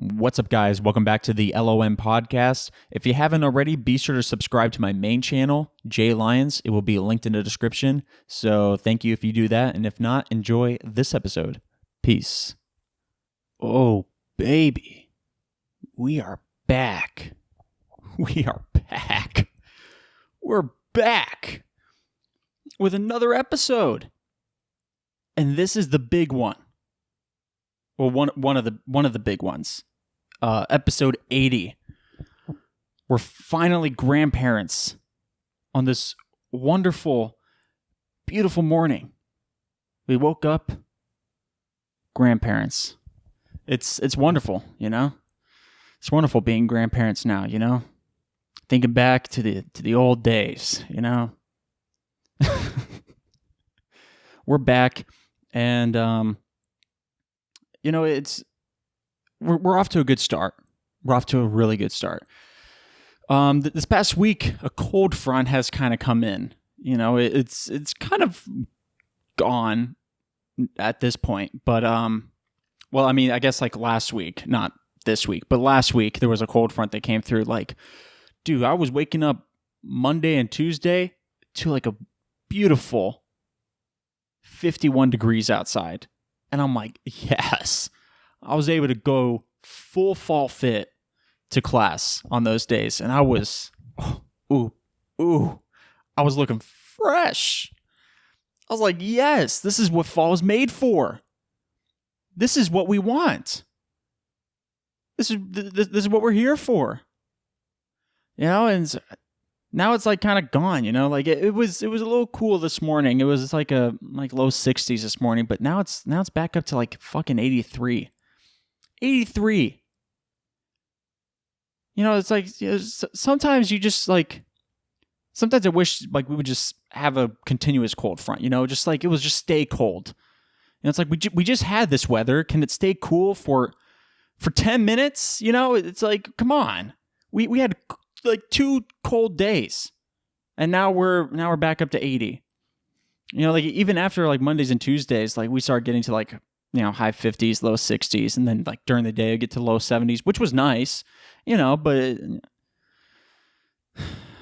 What's up, guys? Welcome back to the LOM podcast. If you haven't already, be sure to subscribe to my main channel, Jay Lyons. It will be linked in the description. So thank you if you do that. And if not, enjoy this episode. Peace. Oh, baby. We are back. We are back. We're back with another episode. And this is the big one. Well, one of the big ones. Episode 80. We're finally grandparents on this wonderful, beautiful morning. We woke up grandparents. It's wonderful, you know? It's wonderful being grandparents now, you know? Thinking back to the old days, you know? We're back, and you know, we're off to a good start. We're off to a really good start. This past week, a cold front has kind of come in. You know, it's kind of gone at this point. But well, I mean, I guess like last week, not this week, but last week there was a cold front that came through. Like, dude, I was waking up Monday and Tuesday to like a beautiful 51 degrees outside. And I'm like, yes, I was able to go full fall fit to class on those days. And I was, I was looking fresh. I was like, yes, this is what fall is made for. This is what we want. This is what we're here for. You know, and now it's like kind of gone, you know, like it was a little cool this morning. It was like low 60s this morning, but now it's back up to like fucking 83. 83. You know, it's like, you know, sometimes you just like, sometimes I wish like we would just have a continuous cold front, you know, just like it was just stay cold. You know, it's like we just had this weather. Can it stay cool for 10 minutes? You know, it's like, come on. We had like 2 cold days, and now we're back up to 80. You know, like even after like Mondays and Tuesdays, like we started getting to like, you know, high 50s, low 60s, and then like during the day I get to low 70s, which was nice, you know, but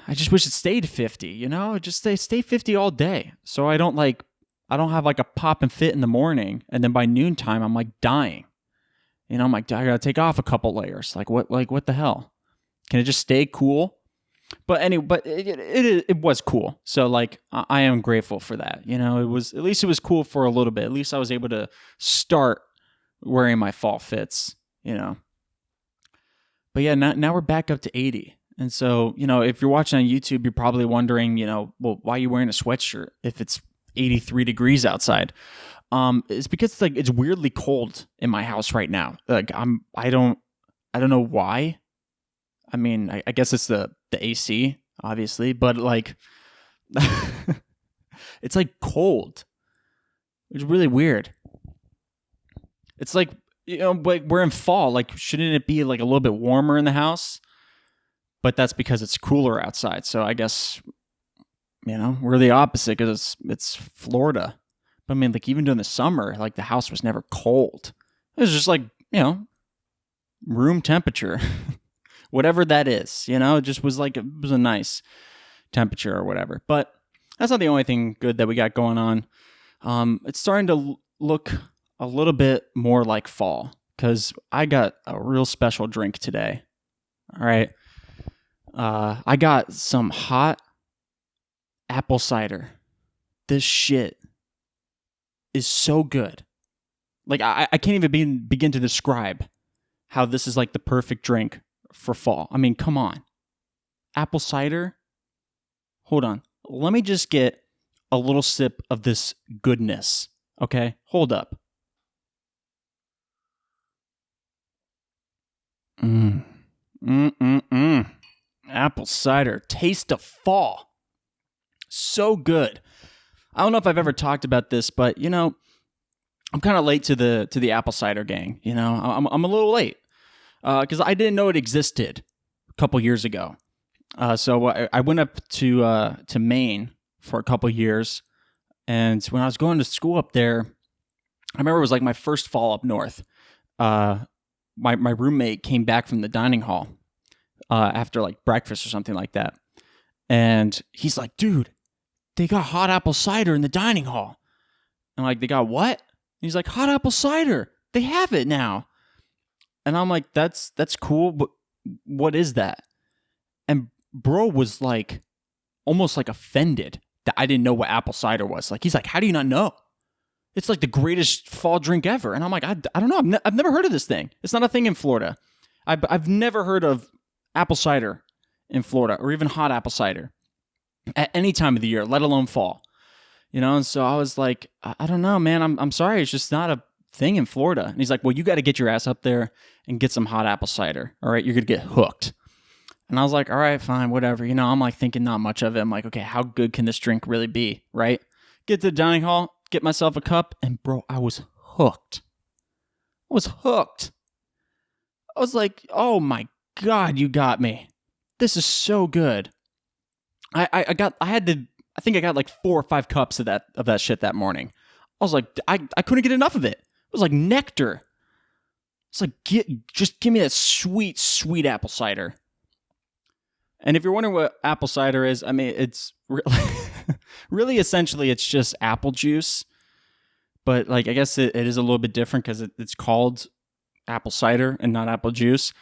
I just wish it stayed 50, you know, just stay 50 all day. So I don't have like a pop and fit in the morning, and then by noontime I'm like dying. You know, I'm like, I gotta take off a couple layers. Like what the hell? Can it just stay cool? But anyway, it was cool. So like, I am grateful for that. You know, at least it was cool for a little bit. At least I was able to start wearing my fall fits, you know. But yeah, now we're back up to 80. And so, you know, if you're watching on YouTube, you're probably wondering, you know, well, why are you wearing a sweatshirt if it's 83 degrees outside? It's because it's weirdly cold in my house right now. Like I don't know why. I mean, I guess it's the AC, obviously, but like, it's like cold. It's really weird. It's like, you know, like we're in fall. Like, shouldn't it be like a little bit warmer in the house? But that's because it's cooler outside. So I guess, you know, we're the opposite because it's Florida. But I mean, like even during the summer, like the house was never cold. It was just like, you know, room temperature. Whatever that is, you know, it just was like, it was a nice temperature or whatever. But that's not the only thing good that we got going on. It's starting to look a little bit more like fall because I got a real special drink today. All right. I got some hot apple cider. This shit is so good. Like, I can't even begin to describe how this is like the perfect drink for fall. I mean, come on. Apple cider? Hold on. Let me just get a little sip of this goodness. Okay? Hold up. Apple cider. Taste of fall. So good. I don't know if I've ever talked about this, but you know, I'm kind of late to the apple cider gang. You know, I'm a little late. Because I didn't know it existed a couple years ago. So I went up to Maine for a couple years, and when I was going to school up there, I remember it was like my first fall up north. my roommate came back from the dining hall after like breakfast or something like that. And he's like, dude, they got hot apple cider in the dining hall. I'm like, they got what? And he's like, hot apple cider. They have it now. And I'm like, that's cool, but what is that? And bro was like, almost like offended that I didn't know what apple cider was. Like, he's like, how do you not know? It's like the greatest fall drink ever. And I'm like, I don't know. I've never heard of this thing. It's not a thing in Florida. I've never heard of apple cider in Florida, or even hot apple cider at any time of the year, let alone fall. And so I was like, I don't know, man. I'm sorry. It's just not a thing in Florida. And he's like, well, you got to get your ass up there and get some hot apple cider. All right. You're going to get hooked. And I was like, all right, fine, whatever. I'm like thinking not much of it. I'm like, okay, how good can this drink really be? Right. Get to the dining hall, get myself a cup. And bro, I was hooked. I was like, oh my God, you got me. This is so good. I think I got like 4 or 5 cups of that shit that morning. I was like, I couldn't get enough of it. It was like nectar. It's like, just give me that sweet, sweet apple cider. And if you're wondering what apple cider is, I mean, it's really essentially it's just apple juice. But like, I guess it is a little bit different because it's called apple cider and not apple juice.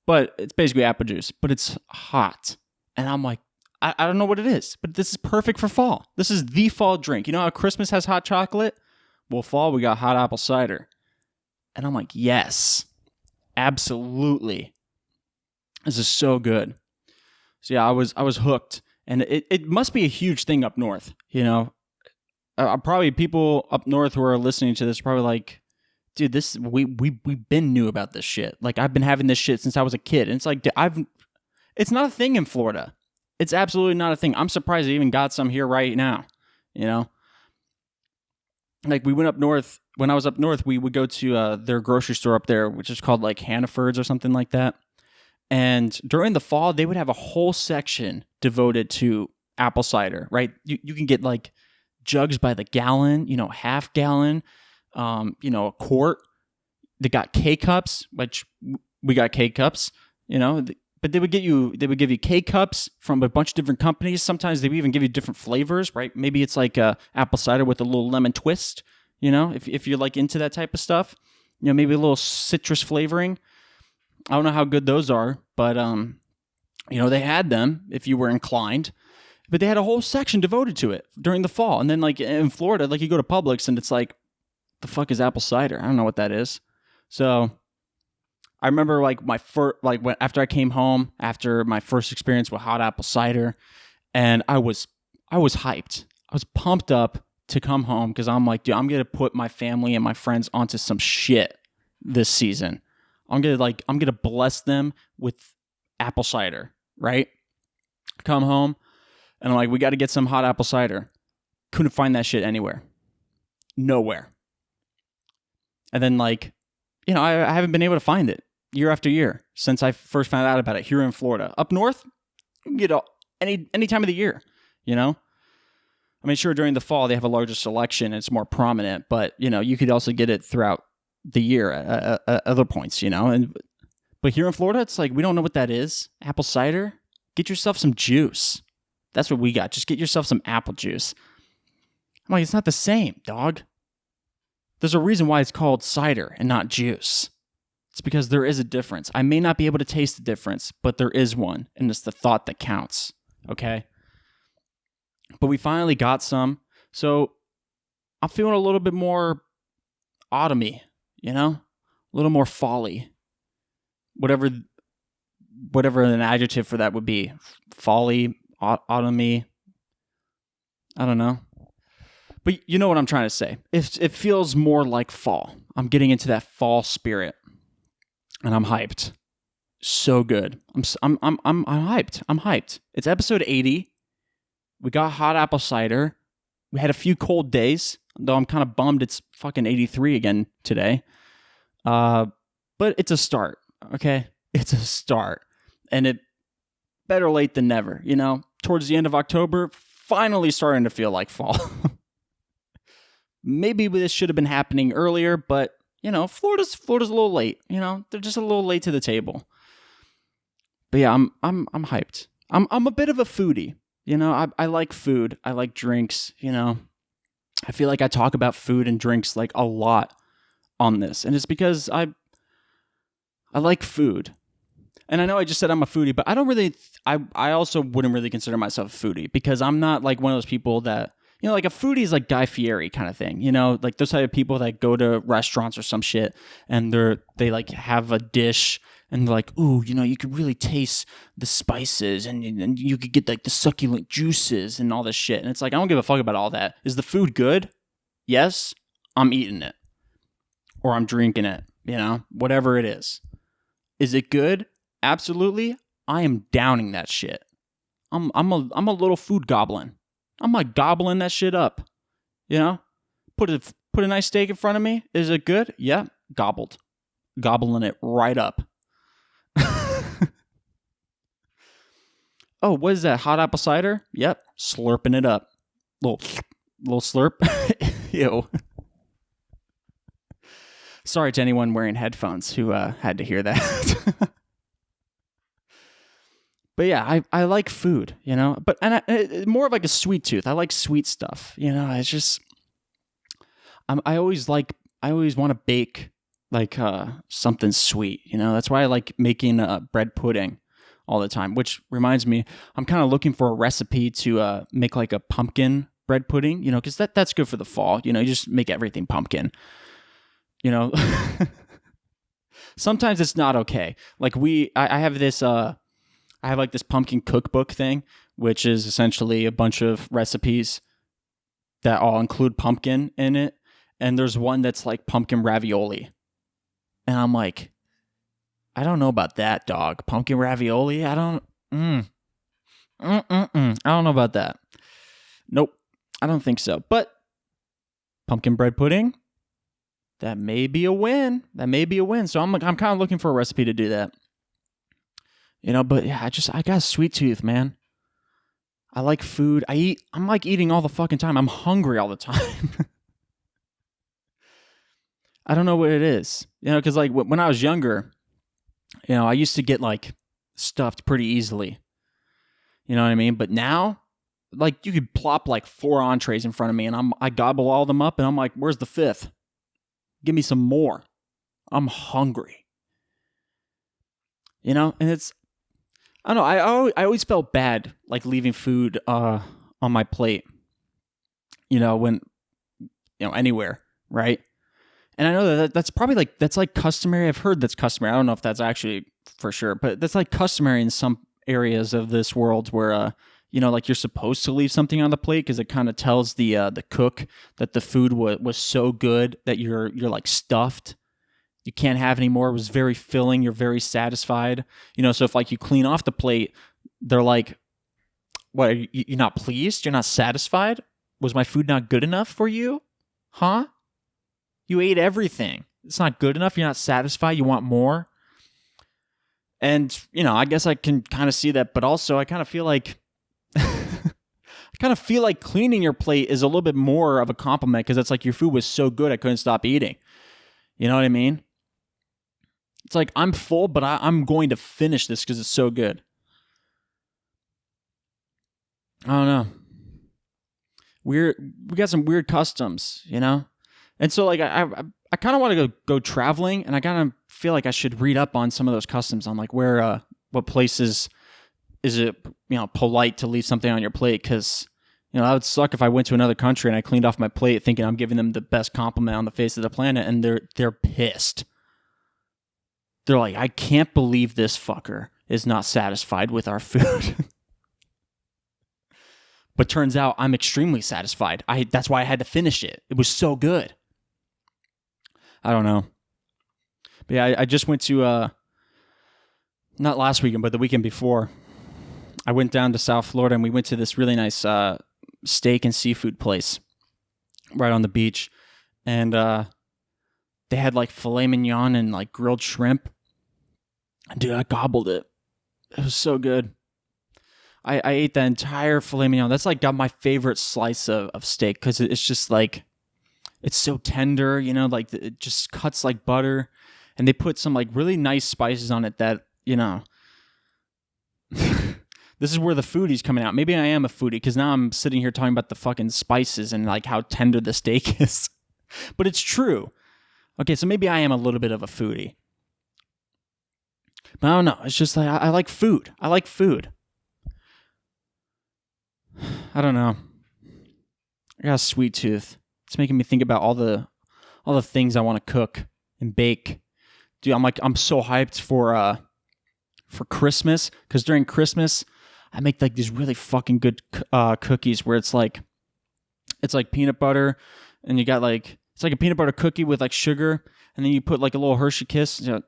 But it's basically apple juice, but it's hot. And I'm like, I don't know what it is, but this is perfect for fall. This is the fall drink. You know how Christmas has hot chocolate? Well, fall, we got hot apple cider. And I'm like, yes, absolutely. This is so good. So yeah, I was hooked. And it must be a huge thing up north, Probably people up north who are listening to this are probably like, dude, we've been new about this shit. Like, I've been having this shit since I was a kid. And it's like, it's not a thing in Florida. It's absolutely not a thing. I'm surprised I even got some here right now, Like, we went up north. When I was up north, we would go to their grocery store up there, which is called like Hannaford's or something like that. And during the fall, they would have a whole section devoted to apple cider, right? You can get like jugs by the gallon, half gallon, a quart. They got K-cups, which we got K-cups, but they would give you K-cups from a bunch of different companies. Sometimes they would even give you different flavors, right? Maybe it's like apple cider with a little lemon twist, if you're like into that type of stuff, maybe a little citrus flavoring. I don't know how good those are, but they had them if you were inclined. But they had a whole section devoted to it during the fall. And then like in Florida, like you go to Publix and it's like, the fuck is apple cider? I don't know what that is. So I remember like after I came home after my first experience with hot apple cider, and I was hyped. I was pumped up to come home because I'm like, dude, I'm gonna put my family and my friends onto some shit this season. I'm gonna bless them with apple cider, right? Come home and I'm like, we got to get some hot apple cider. Couldn't find that shit anywhere. Nowhere. And then I haven't been able to find it year after year since I first found out about it here in Florida. Up north, you can get it any time of the year, I mean, sure, during the fall, they have a larger selection and it's more prominent, but, you could also get it throughout the year at other points, but here in Florida, it's like, we don't know what that is. Apple cider? Get yourself some juice. That's what we got. Just get yourself some apple juice. I'm like, it's not the same, dog. There's a reason why it's called cider and not juice. It's because there is a difference. I may not be able to taste the difference, but there is one, and it's the thought that counts, okay? But we finally got some, so I'm feeling a little bit more autumny, a little more folly. Whatever an adjective for that would be. Folly, autumny, I don't know. But you know what I'm trying to say. It feels more like fall. I'm getting into that fall spirit, and I'm hyped. So good. I'm hyped. I'm hyped. It's episode 80. We got hot apple cider. We had a few cold days, though I'm kind of bummed it's fucking 83 again today. But it's a start, okay? It's a start. And it better late than never, Towards the end of October, finally starting to feel like fall. Maybe this should have been happening earlier, but Florida's a little late. They're just a little late to the table. But yeah, I'm hyped. I'm a bit of a foodie. I like food. I like drinks. I feel like I talk about food and drinks like a lot on this, and it's because I like food. And I know I just said I'm a foodie, but I don't really. I also wouldn't really consider myself a foodie because I'm not like one of those people that like a foodie is like Guy Fieri kind of thing. Like those type of people that go to restaurants or some shit and they like have a dish and they're like, ooh, you could really taste the spices and you could get like the succulent juices and all this shit. And it's like I don't give a fuck about all that. Is the food good? Yes, I'm eating it or I'm drinking it. Whatever it is. Is it good? Absolutely. I am downing that shit. I'm a little food goblin. I'm like gobbling that shit up. Put a nice steak in front of me. Is it good? Yeah, gobbled. Gobbling it right up. Oh, what is that? Hot apple cider? Yep, slurping it up. Little slurp. Ew. Sorry to anyone wearing headphones who had to hear that. But yeah, I like food, but more of like a sweet tooth. I like sweet stuff, It's just I always want to bake like something sweet, That's why I like making bread pudding all the time. Which reminds me, I'm kind of looking for a recipe to make like a pumpkin bread pudding, because that's good for the fall. You just make everything pumpkin, Sometimes it's not okay. Like I have this. I have like this pumpkin cookbook thing, which is essentially a bunch of recipes that all include pumpkin in it. And there's one that's like pumpkin ravioli. And I'm like, I don't know about that, dog. Pumpkin ravioli? I don't know about that. Nope. I don't think so. But pumpkin bread pudding, that may be a win. So I'm kind of looking for a recipe to do that. But yeah, I got a sweet tooth, man. I like food. I'm like eating all the fucking time. I'm hungry all the time. I don't know what it is. Because like when I was younger, I used to get like stuffed pretty easily. You know what I mean? But now, like you could plop like 4 entrees in front of me and I gobble all them up and I'm like, where's the 5th? Give me some more. I'm hungry. And it's, I don't know. I always felt bad like leaving food on my plate. When anywhere, right? And I know that's probably that's like customary. I've heard that's customary. I don't know if that's actually for sure, but that's like customary in some areas of this world where like you're supposed to leave something on the plate because it kind of tells the cook that the food was so good that you're like stuffed. You can't have any more. It was very filling. You're very satisfied. So if like you clean off the plate, they're like, what, you're not pleased? You're not satisfied? Was my food not good enough for you? Huh? You ate everything. It's not good enough. You're not satisfied. You want more. And, I guess I can kind of see that, but also I kind of feel like cleaning your plate is a little bit more of a compliment because it's like your food was so good I couldn't stop eating. You know what I mean? It's like, I'm full, but I'm going to finish this because it's so good. I don't know. We got some weird customs, And so, like, I kind of want to go traveling, and I kind of feel like I should read up on some of those customs on, like, where, what places is it, polite to leave something on your plate? Because, that would suck if I went to another country and I cleaned off my plate thinking I'm giving them the best compliment on the face of the planet, and they're pissed. They're like, I can't believe this fucker is not satisfied with our food. But turns out I'm extremely satisfied. That's why I had to finish it. It was so good. I don't know. But yeah, I just went to, not last weekend, but the weekend before. I went down to South Florida and we went to this really nice steak and seafood place right on the beach. And they had like filet mignon and like grilled shrimp. Dude, I gobbled it. It was so good. I ate the entire filet mignon. That's like got my favorite slice of steak because it's just like, It's so tender, you know, like it just cuts like butter. And they put some like really nice spices on it that, you know, this is where the foodie's coming out. Maybe I am a foodie because now I'm sitting here talking about the fucking spices and like how tender the steak is. But it's true. Okay, so maybe I am a little bit of a foodie. But I don't know. It's just like I like food. I like food. I don't know. I got a sweet tooth. It's making me think about all the things I want to cook and bake. Dude, I'm so hyped for Christmas, because during Christmas I make like these really fucking good cookies where it's like peanut butter, and you got like, it's like a peanut butter cookie with like sugar, and then you put like a little Hershey Kiss. You know,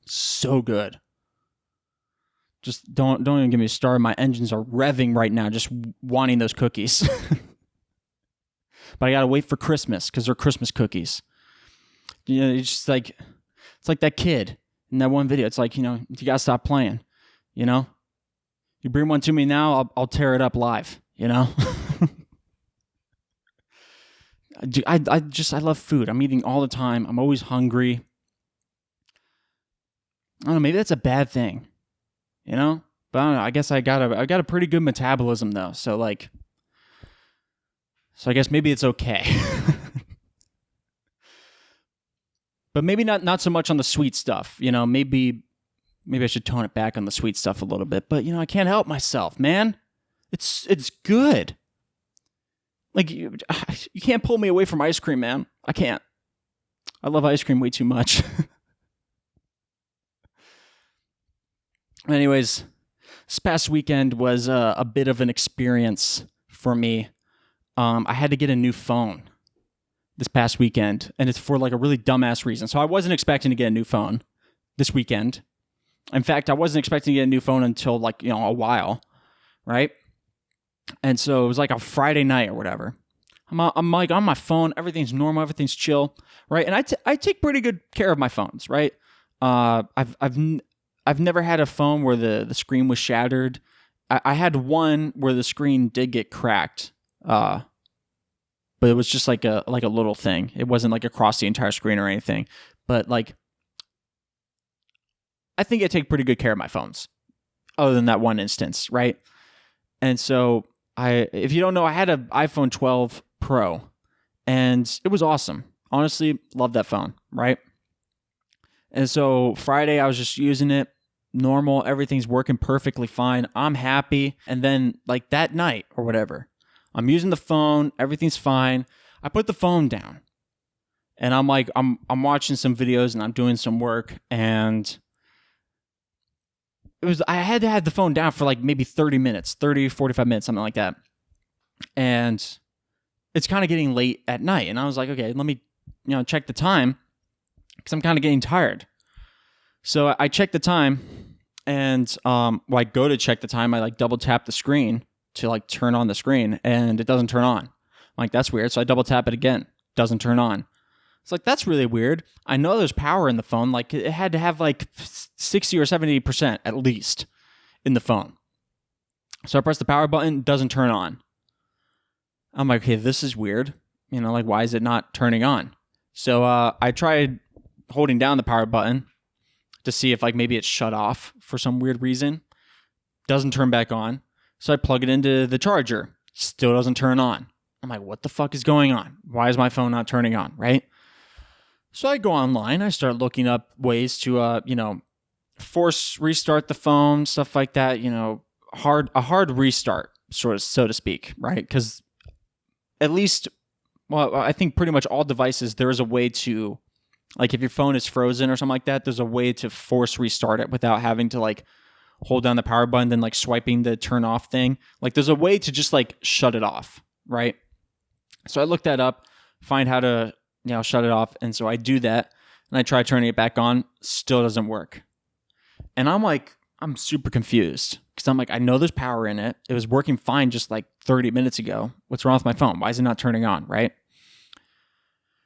so good. Just don't even give me a start. My engines are revving right now just wanting those cookies. But I gotta wait for Christmas because they're Christmas cookies. You know, it's just like, it's like that kid in that one video. It's like, you know, you gotta stop playing. You know, you bring one to me now, I'll tear it up live. You know. I love food. I'm eating all the time. I'm always hungry. I don't know. Maybe that's a bad thing. You know, but I don't know. I guess I got a pretty good metabolism though. So I guess maybe it's okay. But maybe not so much on the sweet stuff. You know, maybe I should tone it back on the sweet stuff a little bit. But you know, I can't help myself, man. It's good. Like you can't pull me away from ice cream, man. I can't. I love ice cream way too much. Anyways, this past weekend was a bit of an experience for me. I had to get a new phone this past weekend, and it's for like a really dumbass reason. So I wasn't expecting to get a new phone this weekend. In fact, I wasn't expecting to get a new phone until like, you know, a while, right? And so it was like a Friday night or whatever. I'm like on my phone, everything's normal, everything's chill, right? And I take pretty good care of my phones, right? I've never had a phone where the screen was shattered. I had one where the screen did get cracked, but it was just like a little thing. It wasn't like across the entire screen or anything. But like, I think I take pretty good care of my phones, other than that one instance, right? And so if you don't know, I had an iPhone 12 Pro, and it was awesome. Honestly, love that phone, right? And so Friday, I was just using it normal. Everything's working perfectly fine. I'm happy. And then like that night or whatever, I'm using the phone. Everything's fine. I put the phone down, and I'm like, I'm watching some videos and I'm doing some work, and I had to have the phone down for like maybe 30 minutes, 30, 45 minutes, something like that. And it's kind of getting late at night. And I was like, okay, let me, you know, check the time, because I'm kind of getting tired. So I check the time, and I go to check the time. I like double tap the screen to like turn on the screen, and it doesn't turn on. I'm like, that's weird. So I double tap it again. Doesn't turn on. It's like, that's really weird. I know there's power in the phone. Like it had to have like 60 or 70% at least in the phone. So I press the power button, doesn't turn on. I'm like, okay, this is weird. You know, like, why is it not turning on? So I tried holding down the power button to see if like maybe it's shut off for some weird reason. Doesn't turn back on. So I plug it into the charger. Still doesn't turn on. I'm like, what the fuck is going on? Why is my phone not turning on, right? So I go online. I start looking up ways to, you know, force restart the phone, stuff like that. You know, a hard restart, sort of, so to speak, right? Because at least, well, I think pretty much all devices, there is a way to, like, if your phone is frozen or something like that, there's a way to force restart it without having to like hold down the power button and like swiping the turn off thing. Like, there's a way to just like shut it off, right? So I looked that up, find how to, you know, shut it off. And so I do that, and I try turning it back on. Still doesn't work. And I'm super confused, because I'm like, I know there's power in it. It was working fine just like 30 minutes ago. What's wrong with my phone? Why is it not turning on, right?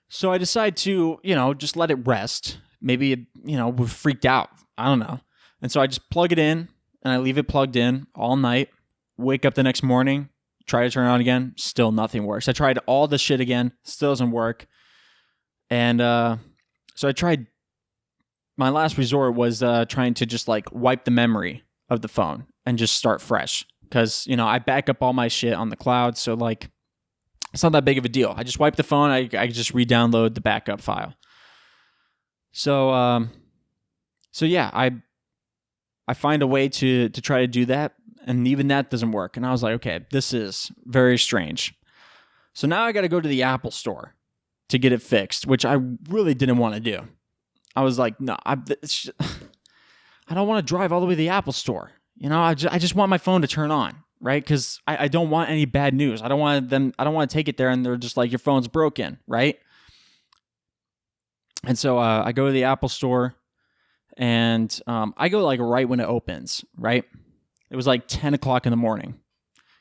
So I decide to, you know, just let it rest. Maybe it, you know, we're freaked out. I don't know. And so I just plug it in, and I leave it plugged in all night. Wake up the next morning, try to turn it on again. Still nothing works. I tried all the shit again. Still doesn't work. And so I tried. My last resort was trying to just like wipe the memory of the phone and just start fresh. Because, you know, I back up all my shit on the cloud. So like, it's not that big of a deal. I just wipe the phone. I just re-download the backup file. So, yeah, I find a way to try to do that. And even that doesn't work. And I was like, okay, this is very strange. So now I got to go to the Apple store to get it fixed, which I really didn't want to do. I was like, no, I don't want to drive all the way to the Apple store. You know, I just want my phone to turn on, right? Because I don't want any bad news. I don't want to take it there and they're just like, your phone's broken, right? And so I go to the Apple store and I go like right when it opens, right? It was like 10 o'clock in the morning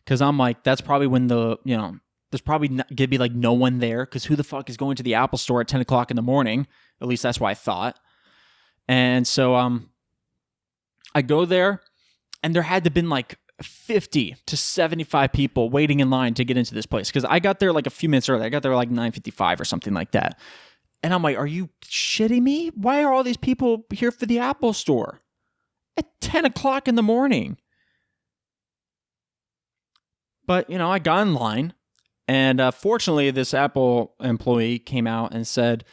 because I'm like, that's probably when there's probably going to be like no one there because who the fuck is going to the Apple store at 10 o'clock in the morning? At least that's what I thought. And so I go there and there had to have been like 50 to 75 people waiting in line to get into this place because I got there like a few minutes early. I got there like 9:55 or something like that. And I'm like, are you shitting me? Why are all these people here for the Apple store at 10 o'clock in the morning? But, you know, I got in line, and fortunately, this Apple employee came out and said,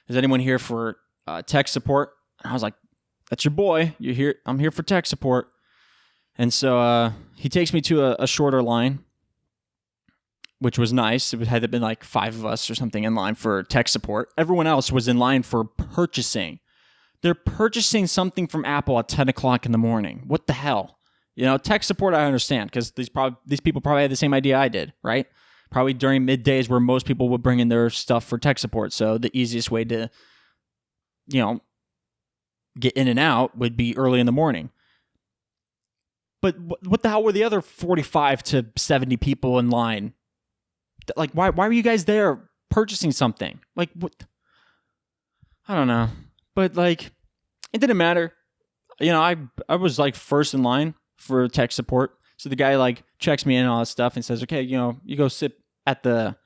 is anyone here for tech support? And I was like, that's your boy. You're here. I'm here for tech support. And so he takes me to a shorter line, which was nice. It had been like 5 of us or something in line for tech support. Everyone else was in line for purchasing. They're purchasing something from Apple at 10 o'clock in the morning. What the hell? You know, tech support, I understand, because these people probably had the same idea I did, right? Probably during middays where most people would bring in their stuff for tech support. So the easiest way to, you know, get in and out would be early in the morning. But what the hell were the other 45 to 70 people in line? Like, why were you guys there purchasing something? Like, what? I don't know. But, like, it didn't matter. You know, I was, like, first in line for tech support. So the guy, like, checks me in and all that stuff and says, okay, you know, you go sit at the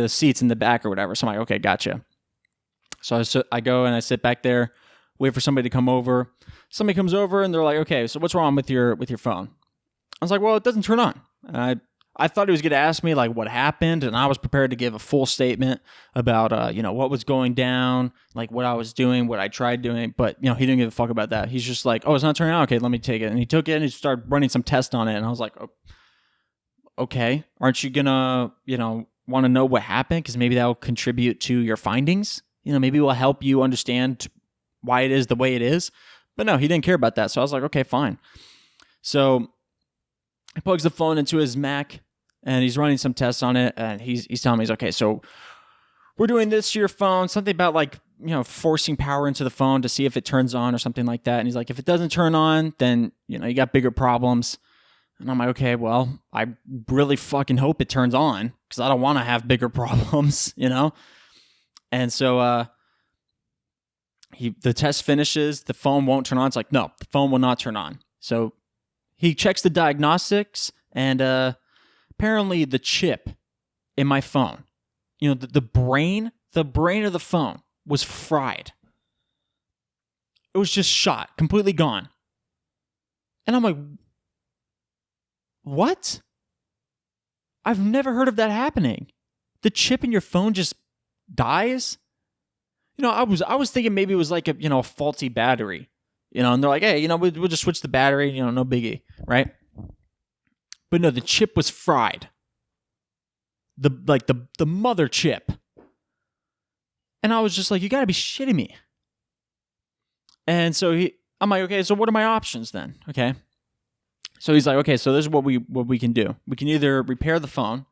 seats in the back or whatever. So I'm like, okay, gotcha. So I go and I sit back there, wait for somebody to come over. Somebody comes over and they're like, okay, so what's wrong with your phone? I was like, well, it doesn't turn on. And I thought he was going to ask me like what happened, and I was prepared to give a full statement about you know, what was going down, like what I was doing, what I tried doing, but you know, he didn't give a fuck about that. He's just like, oh, it's not turning on. Okay, let me take it. And he took it and he started running some tests on it, and I was like, oh, okay, aren't you gonna, you know, want to know what happened? Because maybe that will contribute to your findings. You know, maybe it will help you understand why it is the way it is. But no, he didn't care about that. So I was like, okay, fine. So he plugs the phone into his Mac and he's running some tests on it. And he's telling me, he's okay, so we're doing this to your phone, something about like, you know, forcing power into the phone to see if it turns on or something like that. And he's like, if it doesn't turn on, then, you know, you got bigger problems. And I'm like, okay, well, I really fucking hope it turns on because I don't want to have bigger problems, you know? And so the test finishes, the phone won't turn on. It's like, no, the phone will not turn on. So he checks the diagnostics, and apparently the chip in my phone, you know, the brain of the phone was fried. It was just shot, completely gone. And I'm like, what? I've never heard of that happening. The chip in your phone just dies? You know, I was thinking maybe it was like a faulty battery, you know, and they're like, hey, you know, we'll just switch the battery, you know, no biggie, right? But no, the chip was fried. The mother chip. And I was just like, you gotta be shitting me. And so I'm like, okay, so what are my options then? Okay. So he's like, okay, so this is what we can do. We can either repair the phone.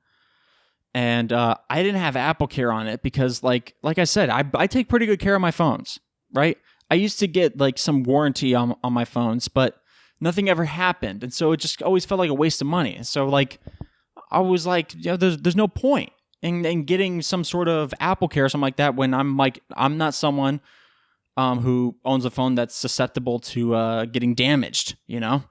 And I didn't have Apple Care on it because, like I said, I take pretty good care of my phones, right? I used to get like some warranty on my phones, but nothing ever happened, and so it just always felt like a waste of money. And so, like, I was like, you know, there's no point in getting some sort of Apple Care or something like that when I'm not someone who owns a phone that's susceptible to getting damaged. You know,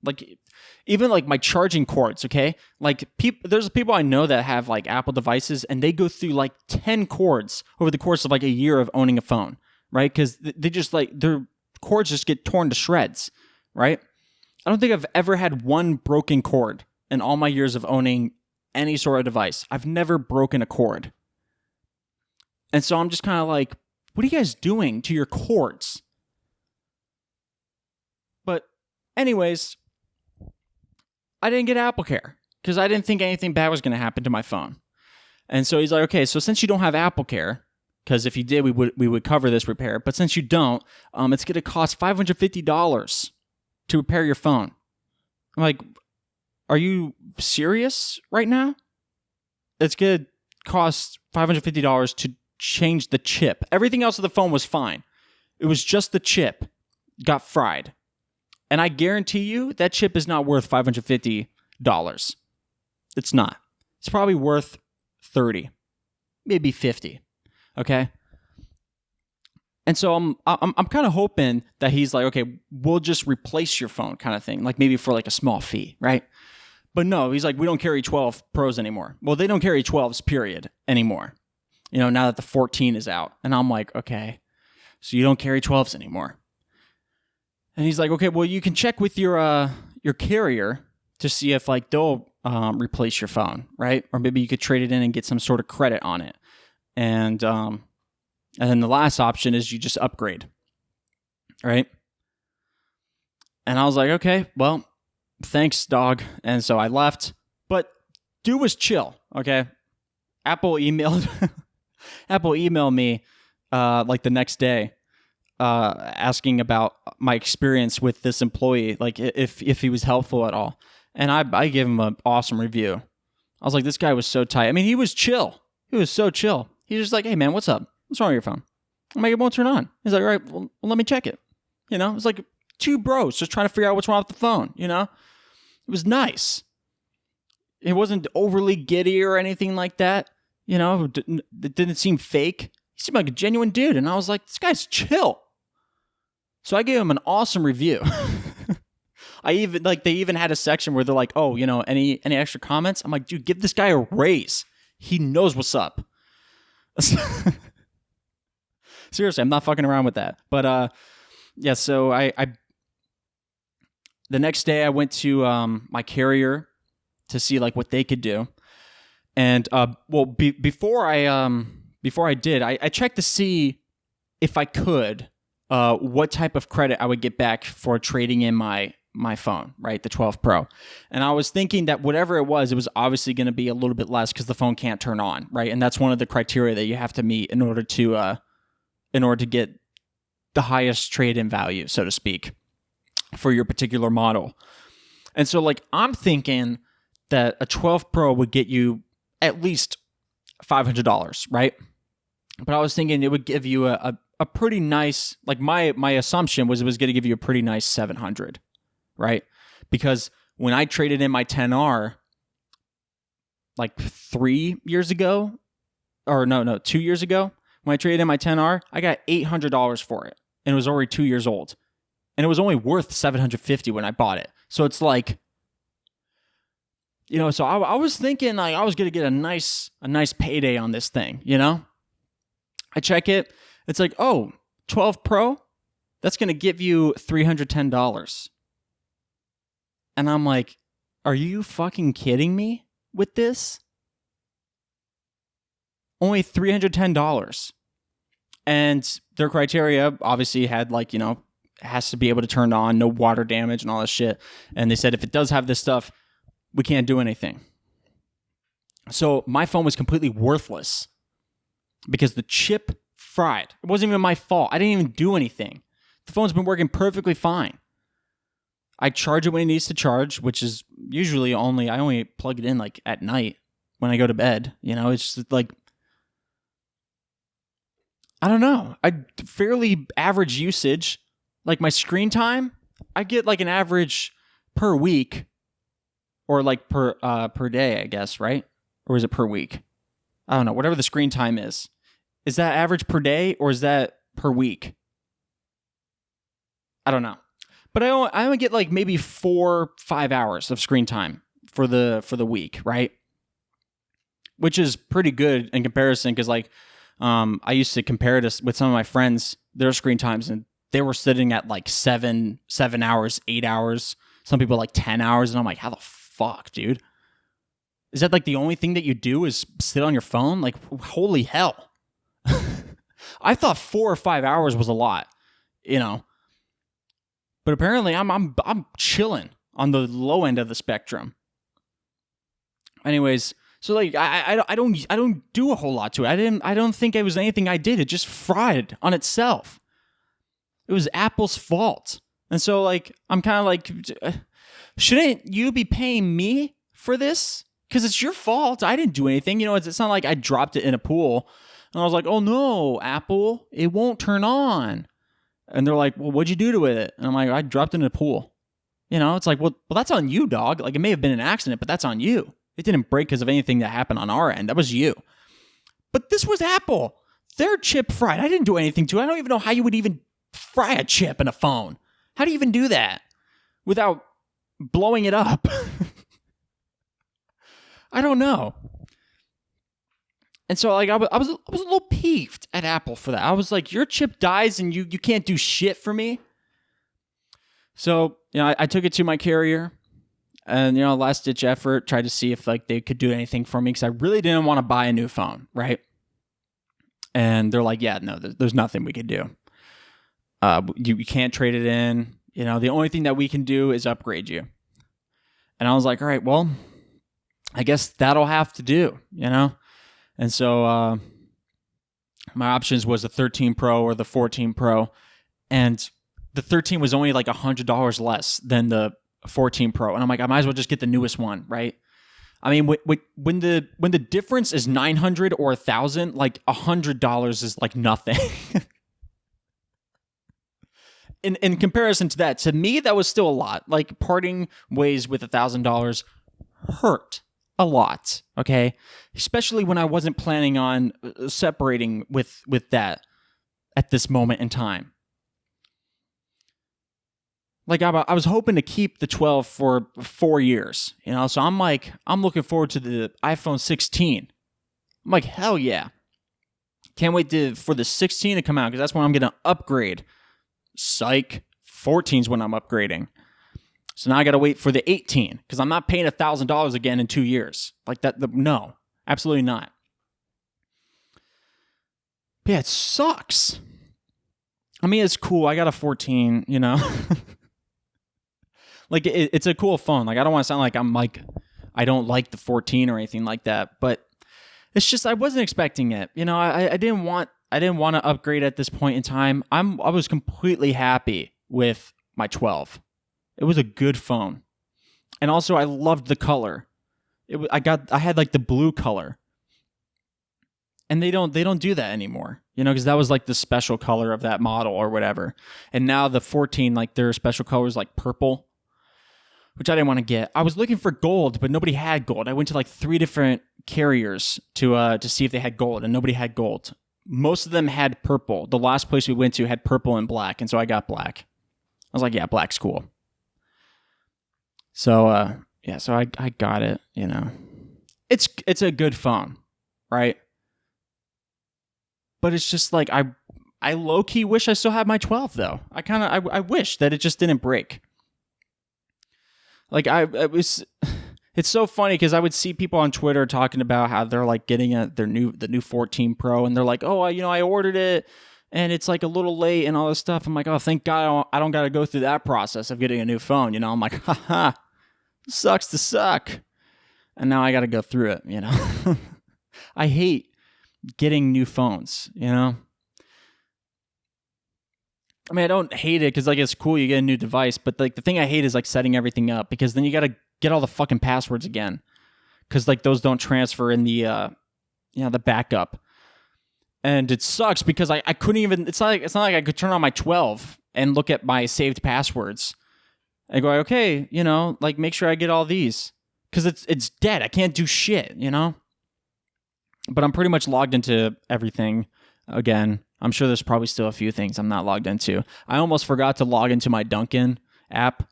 Like even like my charging cords, okay? Like there's people I know that have like Apple devices and they go through like 10 cords over the course of like a year of owning a phone, right? Because they just like their cords just get torn to shreds, right? I don't think I've ever had one broken cord in all my years of owning any sort of device. I've never broken a cord. And so I'm just kind of like, what are you guys doing to your cords? But anyways, I didn't get AppleCare because I didn't think anything bad was going to happen to my phone. And so he's like, okay, so since you don't have AppleCare, because if you did, we would cover this repair. But since you don't, it's going to cost $550 to repair your phone. I'm like, are you serious right now? It's going to cost $550 to change the chip. Everything else of the phone was fine. It was just the chip got fried. And I guarantee you that chip is not worth $550. It's not. It's probably worth $30, maybe $50. Okay? And so I'm kind of hoping that he's like, okay, we'll just replace your phone kind of thing, like maybe for like a small fee, right? But no, he's like, we don't carry 12 Pros anymore. Well, they don't carry 12s, period, anymore. You know, now that the 14 is out. And I'm like, okay, so you don't carry 12s anymore. And he's like, okay, well, you can check with your carrier to see if like they'll replace your phone, right? Or maybe you could trade it in and get some sort of credit on it. And then the last option is you just upgrade, right? And I was like, okay, well, thanks, dog. And so I left. But dude was chill, okay? Apple emailed me like the next day asking about my experience with this employee, like if he was helpful at all. And I gave him an awesome review. I was like, this guy was so tight. I mean, he was chill. He was so chill. He was just like, hey, man, what's up? What's wrong with your phone? I'm like, it won't turn on. He's like, all right, well, let me check it. You know, it was like two bros just trying to figure out what's wrong with the phone, you know? It was nice. It wasn't overly giddy or anything like that. You know, it didn't seem fake. He seemed like a genuine dude. And I was like, this guy's chill. So I gave him an awesome review. They even had a section where they're like, oh, you know, any extra comments? I'm like, dude, give this guy a raise. He knows what's up. Seriously, I'm not fucking around with that. But yeah, so I the next day I went to my carrier to see like what they could do. And before I did, I checked to see if I could what type of credit I would get back for trading in my phone, right? The 12 Pro. And I was thinking that whatever it was obviously going to be a little bit less because the phone can't turn on, right? And that's one of the criteria that you have to meet in order to get the highest trade-in value, so to speak, for your particular model. And so like I'm thinking that a 12 Pro would get you at least $500, right? But I was thinking it would give you a pretty nice, like my assumption was it was going to give you a pretty nice 700, right? Because when I traded in my 10R like 2 years ago, when I traded in my 10R, I got $800 for it, and it was already 2 years old, and it was only worth $750 when I bought it. So it's like, you know, so I was thinking like I was gonna get a nice payday on this thing, you know. I check it, it's like, oh, 12 Pro, that's gonna give you $310, and I'm like, are you fucking kidding me with this? Only $310. And their criteria obviously had like, you know, it has to be able to turn on, no water damage and all this shit. And they said if it does have this stuff, we can't do anything. So my phone was completely worthless because the chip fried. It wasn't even my fault. I didn't even do anything. The phone's been working perfectly fine. I charge it when it needs to charge, which is usually I only plug it in like at night when I go to bed. You know, it's just like, I don't know. I fairly average usage. Like my screen time, I get like an average per week or like per day, I guess, right? Or is it per week? I don't know. Whatever the screen time is. Is that average per day or is that per week? I don't know. But I only get like maybe 4-5 hours of screen time for the week, right? Which is pretty good in comparison because like I used to compare this with some of my friends, their screen times, and they were sitting at like 7 hours, 8 hours. Some people like 10 hours, and I'm like, how the fuck, dude? Is that like the only thing that you do is sit on your phone? Like, holy hell. I thought 4 or 5 hours was a lot, you know. But apparently I'm chilling on the low end of the spectrum. Anyways, so like I don't do a whole lot to it. I don't think it was anything I did. It just fried on itself. It was Apple's fault. And so like I'm kind of like, shouldn't you be paying me for this? Because it's your fault. I didn't do anything. You know, it's not like I dropped it in a pool and I was like, oh no, Apple, it won't turn on. And they're like, well, what'd you do to it? And I'm like, I dropped it in a pool. You know, it's like, well, that's on you, dog. Like, it may have been an accident, but that's on you. It didn't break because of anything that happened on our end. That was you. But this was Apple. Their chip fried. I didn't do anything to it. I don't even know how you would even fry a chip in a phone. How do you even do that without blowing it up? I don't know. And so, like, I was a little peeved at Apple for that. I was like, your chip dies and you can't do shit for me. So, you know, I took it to my carrier and, you know, last ditch effort, tried to see if like they could do anything for me because I really didn't want to buy a new phone, right? And they're like, yeah, no, there's nothing we could do. You can't trade it in. You know, the only thing that we can do is upgrade you. And I was like, all right, well, I guess that'll have to do, you know? And so my options was the 13 Pro or the 14 Pro. And the 13 was only like $100 less than the 14 Pro. And I'm like, I might as well just get the newest one, right? I mean, when the difference is 900 or 1,000, like $100 is like nothing. In comparison to that, to me, that was still a lot. Like parting ways with $1,000 hurt a lot, okay? Especially when I wasn't planning on separating with that at this moment in time. Like I was hoping to keep the 12 for 4 years, you know? So I'm like, I'm looking forward to the iPhone 16. I'm like, hell yeah. Can't wait for the 16 to come out because that's when I'm going to upgrade. Psych. 14 is when I'm upgrading. So now I got to wait for the 18 because I'm not paying $1,000 again in 2 years. Like that. No, absolutely not. But yeah, it sucks. I mean, it's cool. I got a 14, you know. Like it's a cool phone. Like I don't want to sound like I'm like I don't like the 14 or anything like that, but it's just I wasn't expecting it. You know, I didn't want to upgrade at this point in time. I was completely happy with my 12. It was a good phone, and also I loved the color. I had like the blue color, and they don't do that anymore. You know, because that was like the special color of that model or whatever. And now the 14, like their special color is like purple, which I didn't want to get. I was looking for gold, but nobody had gold. I went to like 3 different carriers to see if they had gold, and nobody had gold. Most of them had purple. The last place we went to had purple and black, and so I got black. I was like, yeah, black's cool. So, yeah, so I got it, you know. It's a good phone, right? But it's just like, I low-key wish I still had my 12, though. I wish that it just didn't break. Like, it's so funny because I would see people on Twitter talking about how they're like getting the new 14 Pro, and they're like, oh, you know, I ordered it and it's like a little late and all this stuff. I'm like, oh, thank God I don't got to go through that process of getting a new phone. You know, I'm like, haha, sucks to suck. And now I got to go through it, you know. I hate getting new phones, you know. I mean, I don't hate it because like it's cool you get a new device, but like the thing I hate is like setting everything up because then you got to get all the fucking passwords again because like those don't transfer in the the backup, and it sucks because I couldn't even. It's not like I could turn on my 12 and look at my saved passwords and go, okay, you know, like make sure I get all these because it's dead. I can't do shit, you know. But I'm pretty much logged into everything again. I'm sure there's probably still a few things I'm not logged into. I almost forgot to log into my Dunkin', app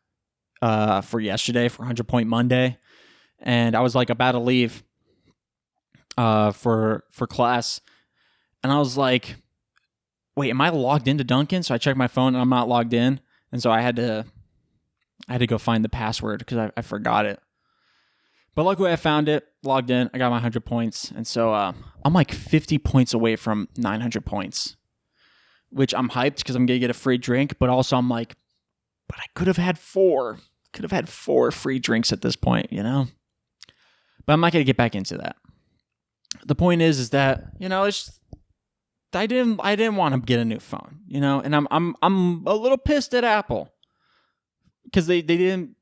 for yesterday for 100 Point Monday, and I was like about to leave for class, and I was like, wait, am I logged into Dunkin'? So I checked my phone and I'm not logged in, and so I had to go find the password because I forgot it. But luckily I found it, logged in, I got my 100 points, and so I'm like 50 points away from 900 points, which I'm hyped because I'm gonna get a free drink, but also I'm like, but I could have had 4 free drinks at this point, you know? But I'm not gonna get back into that. The point is that, you know, it's just, I didn't want to get a new phone, you know, and I'm a little pissed at Apple because they didn't.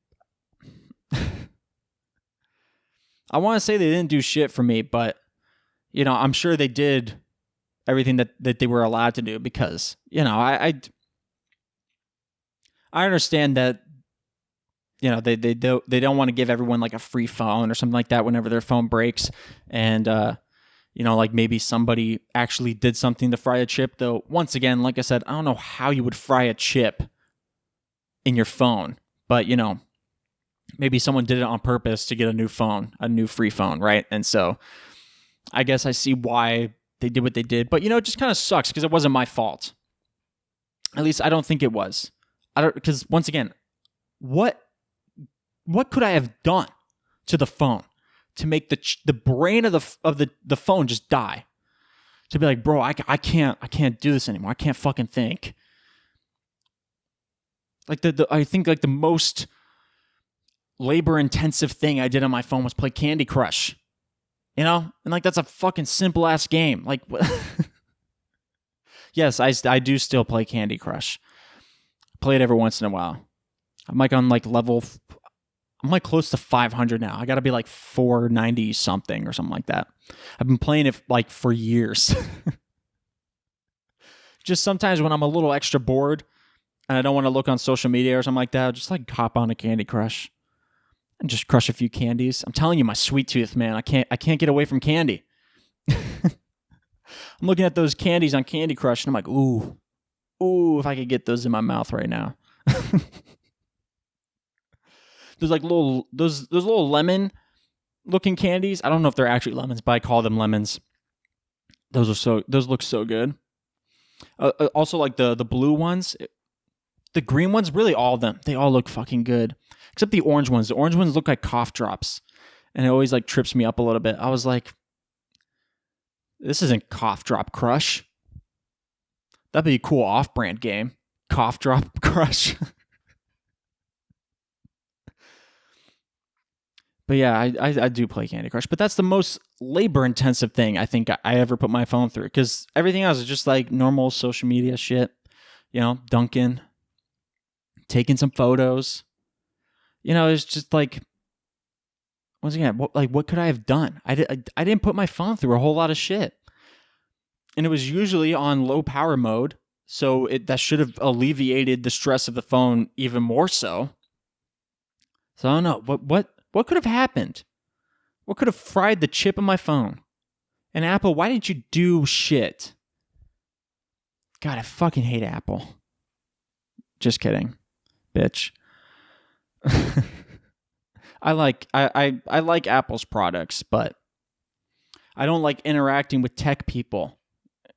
I want to say they didn't do shit for me, but you know, I'm sure they did everything that they were allowed to do because, you know, I understand that, you know, they don't want to give everyone like a free phone or something like that whenever their phone breaks, and you know, like maybe somebody actually did something to fry a chip. Though once again, like I said, I don't know how you would fry a chip in your phone, but you know, maybe someone did it on purpose to get a new phone, a new free phone, right? And so I guess I see why they did what they did, but you know, it just kind of sucks because it wasn't my fault. At least I don't think it was. Because once again, what could I have done to the phone to make the brain of the phone just die? To be like, bro, I can't do this anymore. I can't fucking think. Like I think like the most labor intensive thing I did on my phone was play Candy Crush. You know? And like that's a fucking simple ass game. Like yes, I do still play Candy Crush. Play it every once in a while. I'm like on like I'm like close to 500 now. I got to be like 490 something or something like that. I've been playing it like for years. Just sometimes when I'm a little extra bored and I don't want to look on social media or something like that, I'll just like hop on a Candy Crush and just crush a few candies. I'm telling you, my sweet tooth, man, I can't get away from candy. I'm looking at those candies on Candy Crush and I'm like, ooh, if I could get those in my mouth right now. There's like those little lemon looking candies. I don't know if they're actually lemons, but I call them lemons. Those look so good. Also like the blue ones, the green ones, really all of them. They all look fucking good. Except the orange ones. The orange ones look like cough drops. And it always like trips me up a little bit. I was like, this isn't Cough Drop Crush. That'd be a cool off-brand game. Cough Drop Crush. But yeah, I do play Candy Crush. But that's the most labor-intensive thing I think I ever put my phone through. Because everything else is just like normal social media shit. You know, Dunkin', taking some photos. You know, it's just like, once again, what could I have done? I didn't put my phone through a whole lot of shit. And it was usually on low power mode. So that should have alleviated the stress of the phone even more so. So I don't know. What could have happened? What could have fried the chip of my phone? And Apple, why did you do shit? God, I fucking hate Apple. Just kidding, bitch. I like Apple's products, but I don't like interacting with tech people.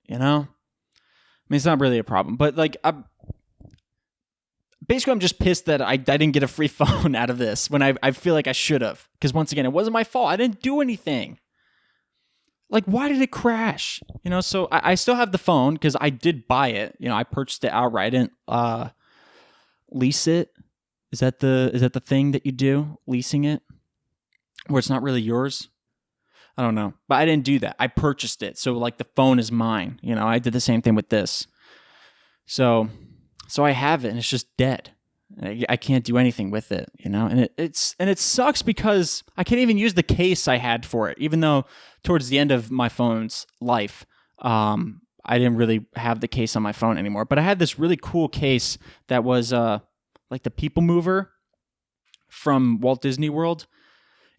You know? I mean, it's not really a problem, but like, basically, I'm just pissed that I didn't get a free phone out of this when I feel like I should have. Because once again, it wasn't my fault. I didn't do anything. Like, why did it crash? You know, so I still have the phone because I did buy it. You know, I purchased it outright. I didn't lease it. Is that the thing that you do? Leasing it? Where it's not really yours? I don't know. But I didn't do that. I purchased it. So like the phone is mine. You know, I did the same thing with this. So I have it and it's just dead. I can't do anything with it, you know? And it sucks because I can't even use the case I had for it, even though towards the end of my phone's life, I didn't really have the case on my phone anymore. But I had this really cool case that was like the People Mover from Walt Disney World.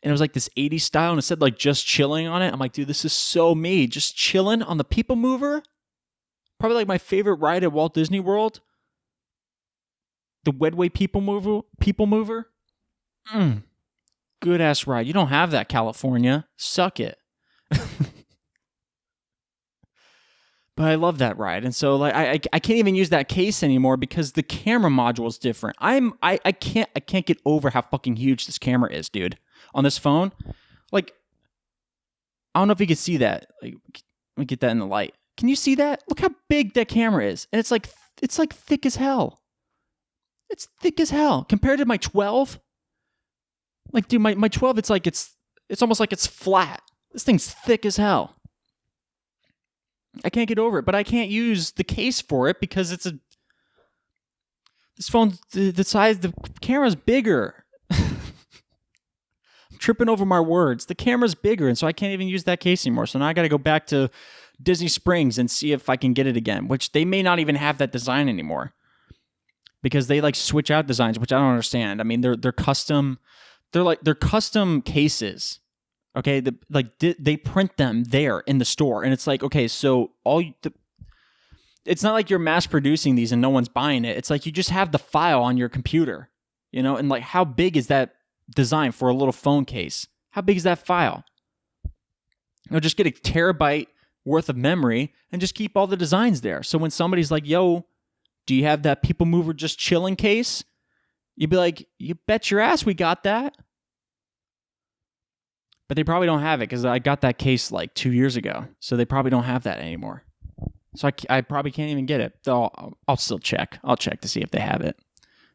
And it was like this 80s style and it said like just chilling on it. I'm like, dude, this is so me. Just chilling on the People Mover. Probably like my favorite ride at Walt Disney World. the Wedway people mover. Good ass ride. You don't have that, California. Suck it. But I love that ride. And so like I can't even use that case anymore because the camera module is different. I can't get over how fucking huge this camera is, dude. On this phone. Like, I don't know if you can see that. Like, let me get that in the light. Can you see that? Look how big that camera is. And it's like thick as hell. It's thick as hell. Compared to my 12. Like, dude, my 12, it's like it's almost like it's flat. This thing's thick as hell. I can't get over it, but I can't use the case for it because this phone, the size, the camera's bigger. I'm tripping over my words. The camera's bigger, and so I can't even use that case anymore. So now I got to go back to Disney Springs and see if I can get it again, which they may not even have that design anymore because they like switch out designs, which I don't understand. I mean, they're custom. They're custom cases. Okay, they print them there in the store, and it's like, okay, so it's not like you're mass producing these and no one's buying it. It's like you just have the file on your computer, you know, and like how big is that design for a little phone case? How big is that file? You know, just get a terabyte worth of memory and just keep all the designs there. So when somebody's like, yo, do you have that people mover just chilling case? You'd be like, you bet your ass we got that. But they probably don't have it because I got that case like 2 years ago. So they probably don't have that anymore. So I probably can't even get it. I'll still check. I'll check to see if they have it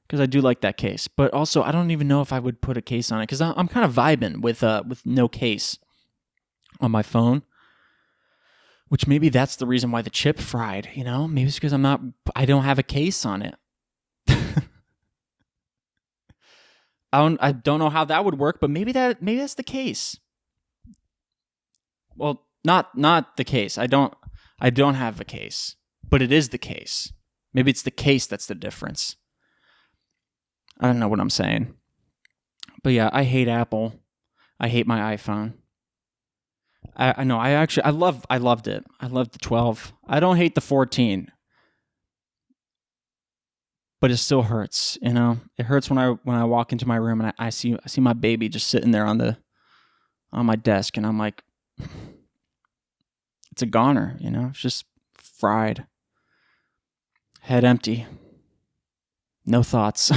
because I do like that case. But also, I don't even know if I would put a case on it because I'm kind of vibing with no case on my phone. Which maybe that's the reason why the chip fried. You know, maybe it's because I don't have a case on it. I don't know how that would work, but maybe that's the case. Well, not the case. I don't have a case, but it is the case. Maybe it's the case that's the difference. I don't know what I'm saying. But yeah, I hate Apple. I hate my iPhone. I know. I loved it. I loved the 12. I don't hate the 14. But it still hurts, you know. It hurts when I walk into my room and I see my baby just sitting there on my desk, and I'm like, it's a goner, you know. It's just fried, head empty, no thoughts.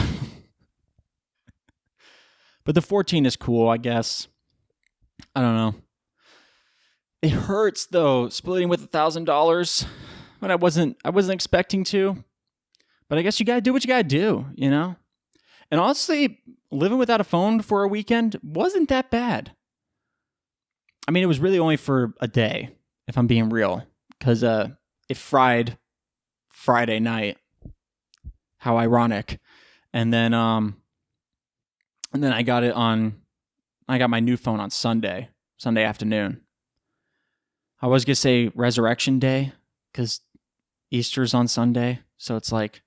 But the 14 is cool, I guess. I don't know. It hurts though, splitting with $1,000 when I wasn't expecting to. But I guess you got to do what you got to do, you know? And honestly, living without a phone for a weekend wasn't that bad. I mean, it was really only for a day, if I'm being real. Because it fried Friday night. How ironic. And then I got my new phone on Sunday afternoon. I was going to say Resurrection Day, because Easter's on Sunday. So it's like,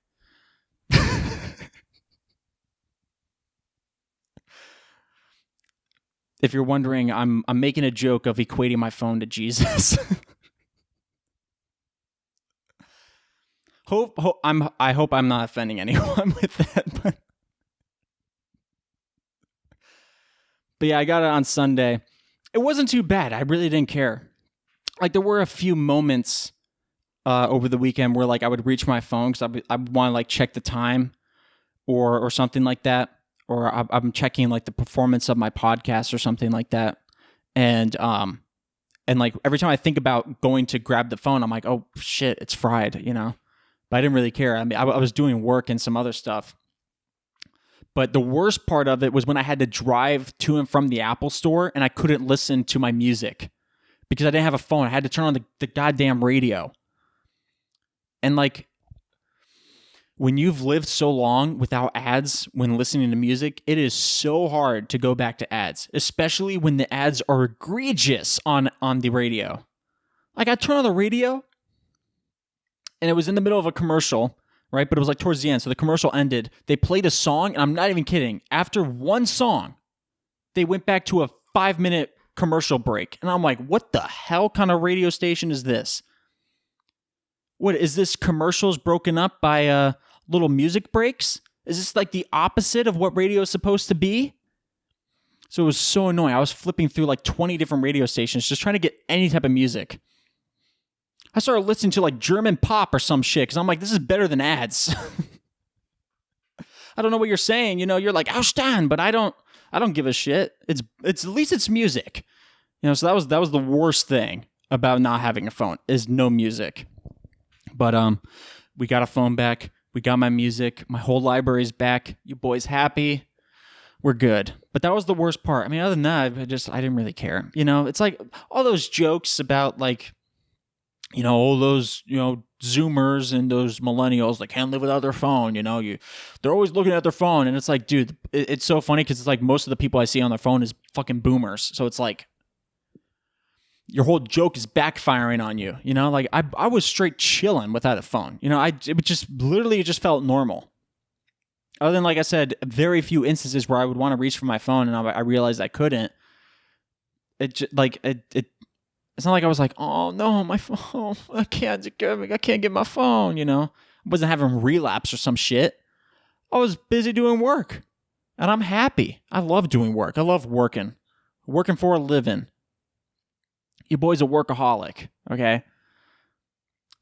if you're wondering, I'm making a joke of equating my phone to Jesus. I hope I'm not offending anyone with that. But yeah, I got it on Sunday. It wasn't too bad. I really didn't care. Like, there were a few moments over the weekend where like I would reach my phone because I want to like check the time or something like that. Or I'm checking like the performance of my podcast or something like that. And like every time I think about going to grab the phone, I'm like, oh shit, it's fried, you know? But I didn't really care. I mean, I was doing work and some other stuff. But the worst part of it was when I had to drive to and from the Apple store and I couldn't listen to my music because I didn't have a phone. I had to turn on the goddamn radio. And like, when you've lived so long without ads when listening to music, it is so hard to go back to ads, especially when the ads are egregious on the radio. Like, I turned on the radio, and it was in the middle of a commercial, right? But it was like towards the end, so the commercial ended. They played a song, and I'm not even kidding. After one song, they went back to a 5-minute commercial break. And I'm like, what the hell kind of radio station is this? What is this? Commercials broken up by little music breaks? Is this like the opposite of what radio is supposed to be? So it was so annoying. I was flipping through like 20 different radio stations just trying to get any type of music. I started listening to like German pop or some shit because I'm like, this is better than ads. I don't know what you're saying. You're like, Austin, but I don't give a shit. It's at least it's music. So that was the worst thing about not having a phone is no music. But we got a phone back. We got my music. My whole library's back. You boys happy? We're good. But that was the worst part. I mean, other than that, I didn't really care. It's like all those jokes about like, all those, Zoomers and those millennials that can't live without their phone. They're always looking at their phone. And it's like, dude, it's so funny because it's like most of the people I see on their phone is fucking boomers. So it's like your whole joke is backfiring on you. Like I was straight chilling without a phone. It just felt normal. Other than, like I said, very few instances where I would want to reach for my phone and I realized I couldn't. It's not like I was like, oh no, my phone, I can't get my phone, I wasn't having relapse or some shit. I was busy doing work and I'm happy. I love doing work. I love working for a living. Your boy's a workaholic, okay?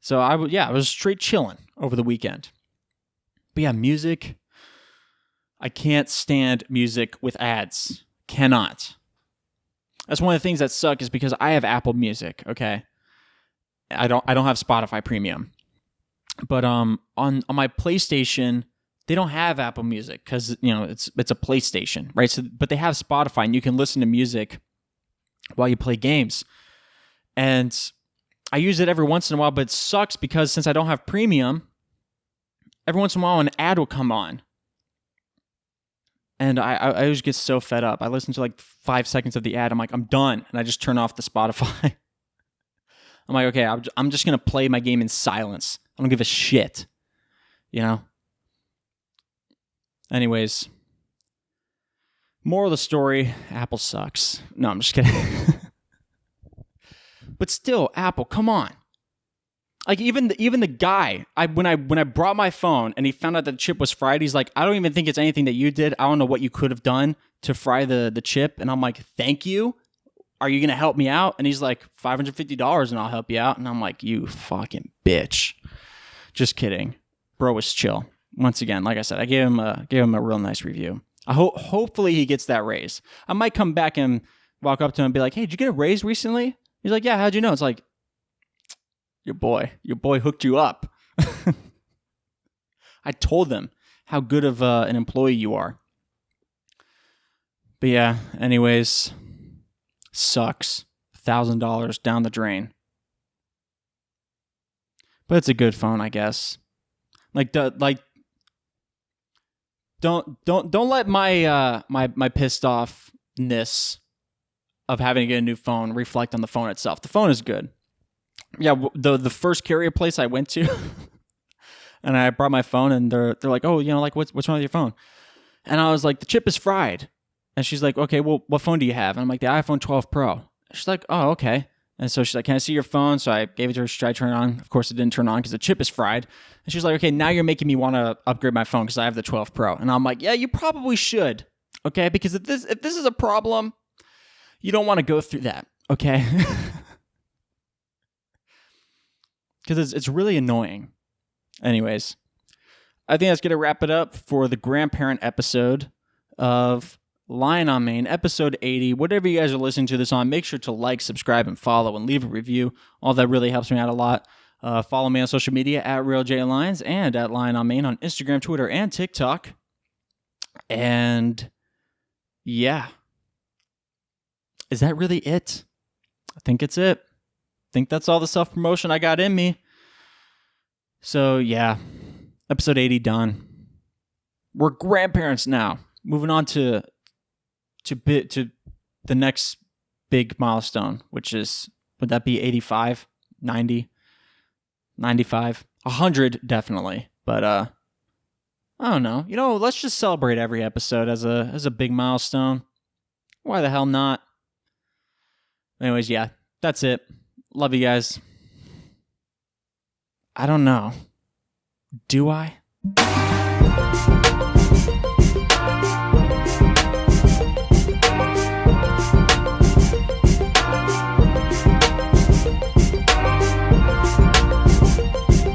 So I was straight chilling over the weekend. But yeah, music. I can't stand music with ads. Cannot. That's one of the things that suck is because I have Apple Music, okay? I don't have Spotify Premium. But on my PlayStation, they don't have Apple Music cuz it's a PlayStation, right? So but they have Spotify and you can listen to music while you play games. And I use it every once in a while, but it sucks because since I don't have premium, every once in a while an ad will come on. And I always get so fed up. I listen to like 5 seconds of the ad. I'm like, I'm done. And I just turn off the Spotify. I'm like, okay, I'm just going to play my game in silence. I don't give a shit. Anyways. Moral of the story, Apple sucks. No, I'm just kidding. But still, Apple, come on. Like even the guy, when I brought my phone and he found out that the chip was fried, he's like, I don't even think it's anything that you did. I don't know what you could have done to fry the chip. And I'm like, thank you. Are you gonna help me out? And he's like, $550 and I'll help you out. And I'm like, you fucking bitch. Just kidding. Bro was chill. Once again, like I said, I gave him a real nice review. Hopefully he gets that raise. I might come back and walk up to him and be like, hey, did you get a raise recently? He's like, yeah, how'd you know? It's like, your boy hooked you up. I told them how good of an employee you are. But yeah, anyways, sucks. $1,000 down the drain. But it's a good phone, I guess. Don't let my pissed offness of having to get a new phone reflect on the phone itself. The phone is good. Yeah, the first carrier place I went to, and I brought my phone, and they're like, oh, like what's wrong with your phone? And I was like, the chip is fried. And she's like, okay, well, what phone do you have? And I'm like, the iPhone 12 Pro. She's like, oh, okay. And so she's like, can I see your phone? So I gave it to her. Should I turn it on? Of course, it didn't turn on because the chip is fried. And she's like, okay, now you're making me want to upgrade my phone because I have the 12 Pro. And I'm like, yeah, you probably should. Okay, because if this is a problem, you don't want to go through that. Okay. Because it's really annoying. Anyways, I think that's going to wrap it up for the grandparent episode of Lion on Main, episode 80. Whatever you guys are listening to this on, make sure to like, subscribe, and follow, and leave a review. All that really helps me out a lot. Follow me on social media at RealJLions and at Lion on Main on Instagram, Twitter, and TikTok. And yeah. Is that really it? I think it's it. I think that's all the self-promotion I got in me. So, yeah. Episode 80 done. We're grandparents now. Moving on to the next big milestone, which is, would that be 85, 90, 95, 100 definitely. But I don't know. Let's just celebrate every episode as a big milestone. Why the hell not? Anyways, yeah, that's it. Love you guys. I don't know. Do I?